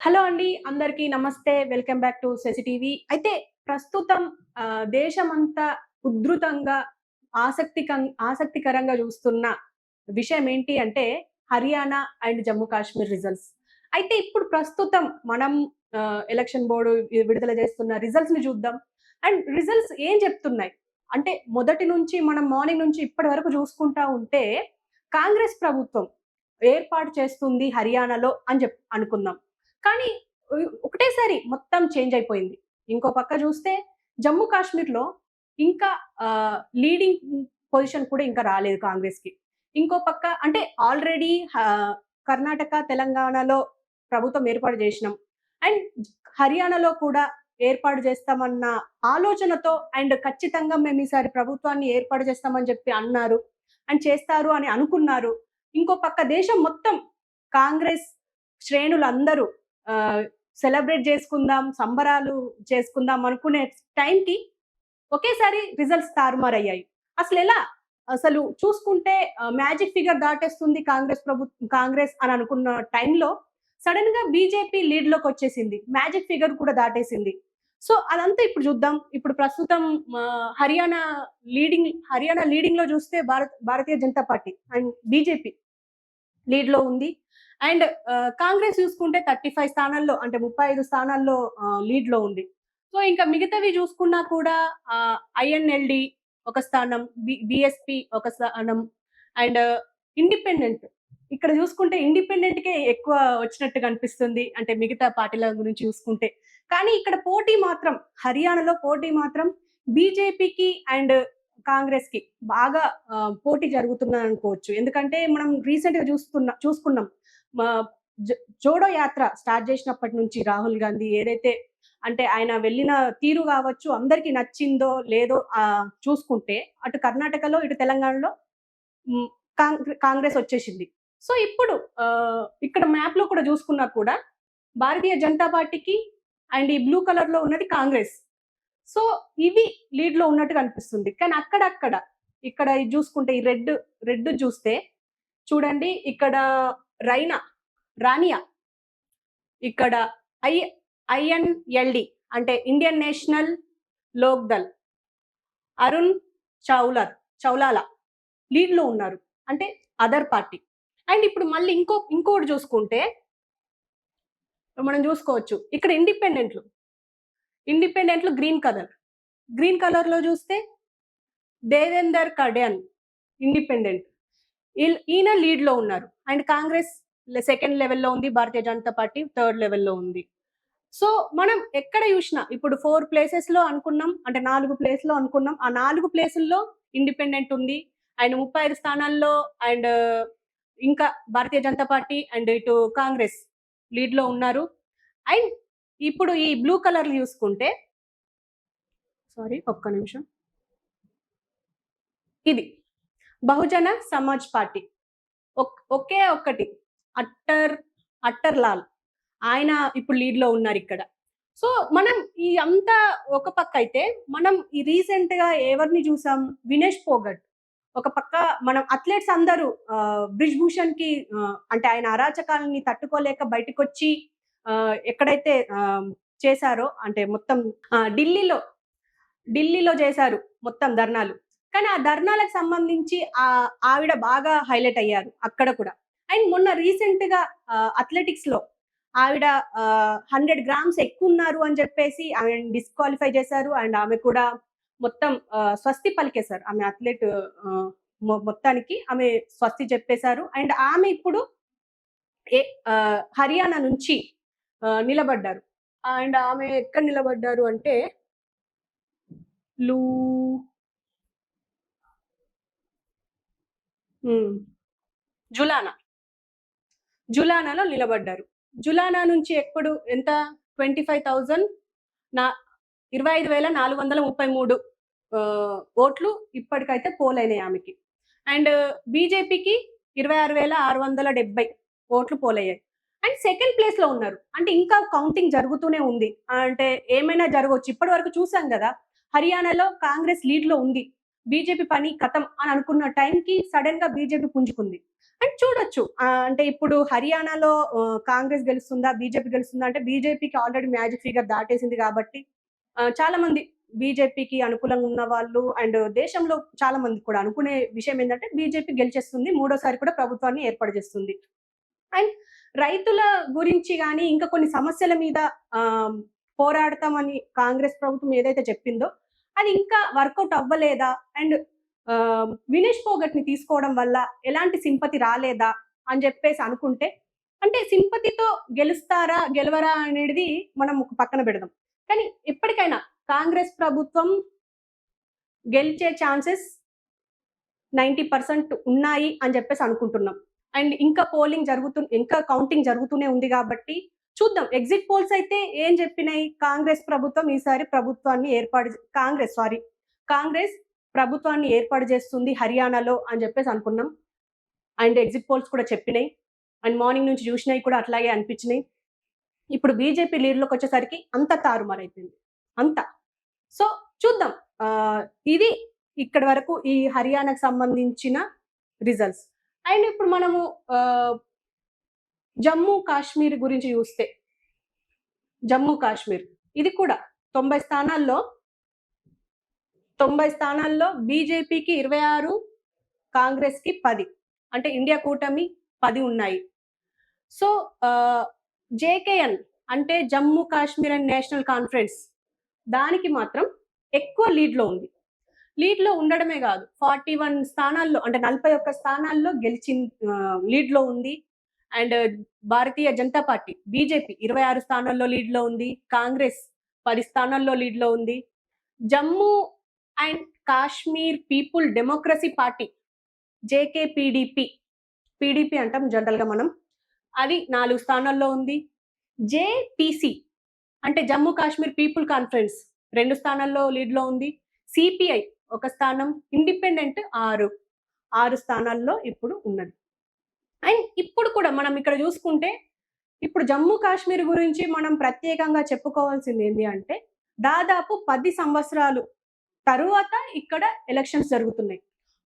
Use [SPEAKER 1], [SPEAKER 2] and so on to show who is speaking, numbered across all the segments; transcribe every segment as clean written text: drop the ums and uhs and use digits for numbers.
[SPEAKER 1] Hello అండి. అందరికీ నమస్తే. Welcome back to Shashi TV. అయితే ప్రస్తుతం దేశమంతా ఉధృతంగా ఆసక్తికరంగా చూస్తున్న విషయం ఏంటి అంటే హర్యానా అండ్ జమ్మూ కాశ్మీర్ రిజల్ట్స్. అయితే ఇప్పుడు ప్రస్తుతం మనం ఎలక్షన్ బోర్డ్ విడుదల చేస్తున్న రిజల్ట్స్‌ని చూద్దాం. అండ్ రిజల్ట్స్ ఏం చెప్తున్నాయి? అంటే మొదటి నుంచి మనం మార్నింగ్ నుంచి ఇప్పటి వరకు చూసుకుంటా ఉంటే కాంగ్రెస్ ప్రభుత్వం ఏర్పాటు చేస్తుంది హర్యానాలో అని అనుకుందాం. కానీ ఒకటేసారి మొత్తం చేంజ్ అయిపోయింది. ఇంకో పక్క చూస్తే జమ్మూ కాశ్మీర్‌లో ఇంకా లీడింగ్ పొజిషన్ కూడా ఇంకా రాలేదు కాంగ్రెస్‌కి. ఇంకో పక్క అంటే ఆల్రెడీ కర్ణాటక, తెలంగాణలో ప్రభుత్వం ఏర్పాటు చేసినాం. అండ్ హర్యానాలో కూడా ఏర్పాటు చేస్తామన్న ఆలోచనతో అండ్ ఖచ్చితంగా మేము ఈసారి ప్రభుత్వాన్ని ఏర్పాటు చేస్తామని చెప్పి అన్నారు. అండ్ చేస్తారు అని అనుకున్నారు. ఇంకో పక్క దేశం మొత్తం కాంగ్రెస్ శ్రేణులందరూ ఆహ్, సెలబ్రేట్ చేసుకుందాం, సంబరాలు చేసుకుందాం అనుకునే టైంకి ఒకేసారి రిజల్ట్స్ తారుమారయ్యాయి. అసలెలా? అసలు చూసుకుంటే మ్యాజిక్ ఫిగర్ దాటేస్తుంది కాంగ్రెస్ అని అనుకున్న టైంలో సడెన్‌గా బీజేపీ లీడ్‌లోకొచ్చేసింది. మ్యాజిక్ ఫిగర్ కూడా దాటేసింది. సో, అదంతా ఇప్పుడు చూద్దాం. ఇప్పుడు ప్రస్తుతం హర్యానా లీడింగ్‌లో చూస్తే భారతీయ జనతా పార్టీ అండ్ బీజేపీ లీడ్‌లో ఉంది. అండ్ కాంగ్రెస్ చూసుకుంటే 35 స్థానాల్లో అంటే 35 స్థానాల్లో లీడ్‌లో ఉంది. సో, ఇంకా మిగతావి చూసుకున్నా కూడా ఐఎన్ఎల్‌డి ఒక స్థానం, బీఎస్పీ ఒక స్థానం అండ్ ఇండిపెండెంట్ ఇక్కడ చూసుకుంటే ఇండిపెండెంట్‌కే ఎక్కువ వచ్చినట్టుగా అనిపిస్తుంది. అంటే మిగతా పార్టీల గురించి చూసుకుంటే. కానీ ఇక్కడ పోటీ మాత్రం హర్యానాలో పోటీ మాత్రం బీజేపీకి అండ్ కాంగ్రెస్‌కి బాగా పోటీ జరుగుతుందనుకోవచ్చు. ఎందుకంటే మనం రీసెంట్‌గా చూసుకున్నాం. మా జోడో యాత్ర స్టార్ట్ చేసినప్పటి నుంచి రాహుల్ గాంధీ ఏదైతే అంటే ఆయన వెళ్ళిన తీరు కావచ్చు, అందరికి నచ్చిందో లేదో చూసుకుంటే అటు కర్ణాటకలో, ఇటు తెలంగాణలో హ్మ్. కాంగ్రెస్ వచ్చేసింది. సో, ఇప్పుడు ఇక్కడ మ్యాప్‌లో కూడా చూసుకున్నా కూడా భారతీయ జనతా పార్టీకి అండ్ ఈ బ్లూ కలర్‌లో ఉన్నది కాంగ్రెస్. సో, ఇవి లీడ్‌లో ఉన్నట్టుగా అనిపిస్తుంది. కానీ అక్కడక్కడ ఇక్కడ ఇది చూసుకుంటే ఈ రెడ్ చూస్తే చూడండి ఇక్కడ రైనా, రానియా ఇక్కడ ఐ ఐఎన్ఎల్‌డి అంటే ఇండియన్ నేషనల్ లోక్‌దల్ అరుణ్ చౌలాలా లీడ్‌లో ఉన్నారు. అంటే అదర్ పార్టీ. అండ్ ఇప్పుడు మళ్ళీ ఇంకోటి చూసుకుంటే మనం చూసుకోవచ్చు. ఇక్కడ ఇండిపెండెంట్లు గ్రీన్ కలర్. గ్రీన్ కలర్‌లో చూస్తే దేవేందర్ కడ్యాన్ ఇండిపెండెంట్. ఈయన లీడ్‌లో ఉన్నారు. అండ్ కాంగ్రెస్ సెకండ్ లెవెల్‌లో ఉంది. భారతీయ జనతా పార్టీ థర్డ్ లెవెల్‌లో ఉంది. సో, మనం ఎక్కడ చూసినా ఇప్పుడు 4 ప్లేసెస్‌లో అనుకున్నాం. అంటే 4 ప్లేస్‌లో అనుకున్నాం. ఆ 4 ప్లేసుల్లో ఇండిపెండెంట్ ఉంది. అండ్ 35 స్థానాల్లో అండ్ ఇంకా భారతీయ జనతా పార్టీ అండ్ ఇటు కాంగ్రెస్ లీడ్‌లో ఉన్నారు. అండ్ ఇప్పుడు ఈ బ్లూ కలర్ చూసుకుంటే సారీ ఒక్క నిమిషం. ఇది బహుజన సమాజ్ పార్టీ. ఒకే ఒక్కటి అట్టర్ అట్టర్ లాల్. ఆయన ఇప్పుడు లీడ్‌లో ఉన్నారిక్కడ. సో, మనం ఈ అంతా ఒక పక్కయితే, మనం ఈ రీసెంట్‌గా ఎవరిని చూసాం? వినేష్ పోగట్. ఒక పక్క మనం అథ్లెట్స్ అందరూ బ్రిజ్ భూషణ్‌కి అంటే ఆయన అరాచకాలని తట్టుకోలేక బయటకొచ్చి ఎక్కడైతే చేశారో అంటే మొత్తం ఢిల్లీలో చేశారు మొత్తం ధర్నాలు. కానీ ఆ ధర్నాలకు సంబంధించి ఆవిడ బాగా హైలైట్ అయ్యారు అక్కడ కూడా. అండ్ మొన్న రీసెంట్‌గా అథ్లెటిక్స్‌లో ఆవిడ 100 గ్రామ్స్ ఎక్కువున్నారు అని చెప్పేసి ఆమెని డిస్‌క్వాలిఫై చేశారు. అండ్ ఆమె కూడా మొత్తం స్వస్తి పలికేశారు. ఆమె అథ్లెట్ మొత్తానికి ఆమె స్వస్తి చెప్పేశారు. అండ్ ఆమె ఇప్పుడు హర్యానా నుంచి నిలబడ్డారు. అండ్ ఆమె ఎక్కడ నిలబడ్డారు అంటే లూ హ్మ్. జులానా. జులానాలో నిలబడ్డారు. జులానా నుంచి ఎంత 25,000 నా 25,433 ఓట్లు ఇప్పటికైతే పోలైనాయి ఆమెకి. అండ్ బీజేపీకి 26,670 ఓట్లు పోలయ్యాయి. అండ్ సెకండ్ ప్లేస్‌లో ఉన్నారు. అంటే ఇంకా కౌంటింగ్ జరుగుతూనే ఉంది. అంటే ఏమైనా జరగొచ్చు. ఇప్పటి వరకు చూసాం గదా! హర్యానాలో కాంగ్రెస్ లీడ్‌లో ఉంది. బీజేపీ పని ఖతం అని అనుకున్న టైంకి సడెన్‌గా బీజేపీ పుంజుకుంది. అండ్ చూడొచ్చు అంటే ఇప్పుడు హర్యానాలో కాంగ్రెస్ గెలుస్తుందా, బీజేపీ గెలుస్తుందా అంటే బీజేపీకి ఆల్రెడీ మ్యాజిక్ ఫిగర్ దాటేసింది కాబట్టి చాలా మంది బీజేపీకి అనుకూలంగా ఉన్న వాళ్ళు అండ్ దేశంలో చాలా మంది కూడా అనుకునే విషయం ఏంటంటే బీజేపీ గెలిచేస్తుంది, మూడోసారి కూడా ప్రభుత్వాన్ని ఏర్పాటు చేస్తుంది. అండ్ రైతుల గురించి గాని, ఇంకా కొన్ని సమస్యల మీద పోరాడతామని కాంగ్రెస్ ప్రభుత్వం ఏదైతే చెప్పిందో, అది ఇంకా వర్కౌట్ అవ్వలేదా? అండ్ వినేష్ ఫోగట్‌ని తీసుకోవడం వల్ల ఎలాంటి సింపతి రాలేదా? అని జెప్పేసి అనుకుంటే, అంటే సింపతితో గెలుస్తారా? గెలవరా? అనేది మనం ఒక పక్కన పెడదాం. కానీ ఎప్పటికైనా కాంగ్రెస్ ప్రభుత్వం గెలిచే ఛాన్సెస్ 90% ఉన్నాయి అని జెప్పేసి అనుకుంటున్నాం. అండ్ ఇంకా కౌంటింగ్ జరుగుతూనే ఉంది గాబట్టి చూద్దాం. ఎగ్జిట్ పోల్స్ అయితే ఏం జెప్పినాయి? కాంగ్రెస్ ప్రభుత్వాన్ని ఏర్పాటు చేస్తుంది హర్యానాలో అని జెప్పేసి అనుకున్నాం. అండ్ ఎగ్జిట్ పోల్స్ కూడా చెప్పినాయి. అండ్ మార్నింగ్ నుంచి చూసినయి కూడా అట్లాగే అనిపించినాయి. ఇప్పుడు బీజేపీ లీడ్‌లోకొచ్చేసరికి అంతా తారుమారైపోయింది. అంతా. సో చూద్దాం. ఇది ఇక్కడి వరకు ఈ హర్యానాకు సంబంధించిన రిజల్ట్స్. అండ్ ఇప్పుడు మనము జమ్మూ కాశ్మీర్ గురించి చూస్తే, జమ్మూ కాశ్మీర్ ఇది కూడా 90 స్థానాల్లో బీజేపీకి 26, కాంగ్రెస్‌కి 10. అంటే ఇండియా కూటమి 10 ఉన్నాయి. సో జేకేఎన్ అంటే Jammu Kashmir and national conference దానికి మాత్రం ఎక్కువ లీడ్‌లో ఉంది. లీడ్‌లో ఉండడమే కాదు 41 స్థానాల్లో అంటే 41 స్థానాల్లో లీడ్‌లో ఉంది. And Bharatiya Janata Party BJP 26 స్థానాల్లో లీడ్‌లో ఉంది. కాంగ్రెస్ 10 స్థానాల్లో లీడ్‌లో ఉంది. Jammu and Kashmir people democracy party JKPDP, PDP అంటాం జనరల్‌గా మనం. అది 4 స్థానాల్లో ఉంది. జేపీసీ అంటే జమ్మూ కాశ్మీర్ పీపుల్ కాన్ఫరెన్స్ 2 స్థానాల్లో లీడ్‌లో ఉంది. సిపిఐ 1 స్థానం, ఇండిపెండెంట్ 6 స్థానాల్లో ఇప్పుడు ఉన్నది. అండ్ ఇప్పుడు కూడా మనం ఇక్కడ చూసుకుంటే ఇప్పుడు జమ్మూ కాశ్మీర్ గురించి మనం ప్రత్యేకంగా చెప్పుకోవాల్సింది ఏంటి అంటే దాదాపు 10 సంవత్సరాలు తరువాత ఇక్కడ ఎలక్షన్స్ జరుగుతున్నాయి.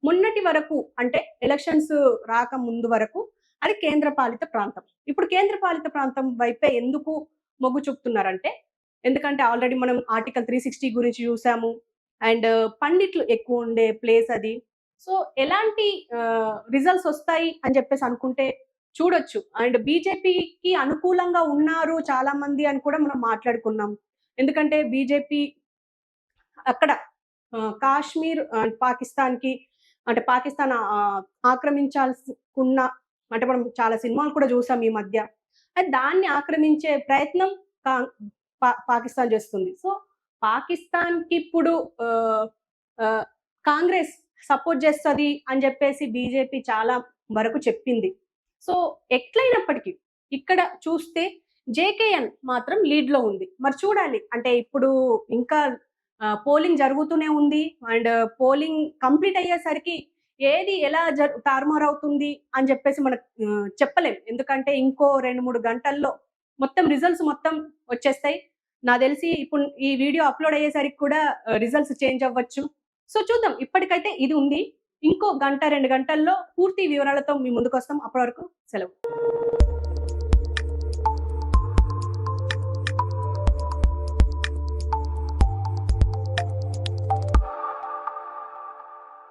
[SPEAKER 1] మొన్నటి వరకు అంటే ఎలక్షన్స్ రాకముందు వరకు అది కేంద్రపాలిత ప్రాంతం. ఇప్పుడు కేంద్రపాలిత ప్రాంతం వైపే ఎందుకు మొగ్గు చూపుతున్నారంటే, ఎందుకంటే ఆల్రెడీ మనం ఆర్టికల్ 360 గురించి చూసాము. అండ్ పండిట్లు ఎక్కువ ఉండే ప్లేస్ అది. సో ఎలాంటి రిజల్ట్స్ వస్తాయి అని చెప్పేసి అనుకుంటే చూడొచ్చు. అండ్ బీజేపీకి అనుకూలంగా ఉన్నారు చాలా మంది అని కూడా మనం మాట్లాడుకున్నాం. ఎందుకంటే బీజేపీ అక్కడ కాశ్మీర్ పాకిస్తాన్‌కి అంటే పాకిస్తాన్ ఆక్రమించాల్సుకున్న అంటే మనం చాలా సినిమాలు కూడా చూసాం ఈ మధ్య. దాన్ని ఆక్రమించే ప్రయత్నం పాకిస్తాన్ చేస్తుంది. సో పాకిస్తాన్‌కి ఇప్పుడు కాంగ్రెస్ సపోర్ట్ చేస్తది అని చెప్పేసి బీజేపీ చాలా వరకు చెప్పింది. సో ఎట్లైనప్పటికీ ఇక్కడ చూస్తే జేకేఎన్ మాత్రం లీడ్‌లో ఉంది. మరి చూడాలి. అంటే ఇప్పుడు ఇంకా పోలింగ్ జరుగుతూనే ఉంది. అండ్ పోలింగ్ కంప్లీట్ అయ్యేసరికి ఏది ఎలా తారుమారవుతుంది అని చెప్పేసి మనకు చెప్పలేం. ఎందుకంటే ఇంకో 2, 3 గంటల్లో మొత్తం రిజల్ట్స్ మొత్తం వచ్చేస్తాయి. నాకు తెలిసి ఇప్పుడు ఈ వీడియో అప్‌లోడ్ అయ్యేసరికి కూడా రిజల్ట్స్ చేంజ్ అవ్వచ్చు. సో చూద్దాం. ఇప్పటికైతే ఇది ఉంది. ఇంకో గంట, 2 గంటల్లో పూర్తి వివరాలతో మీ ముందుకొస్తాం. అప్పటి వరకు సెలవు.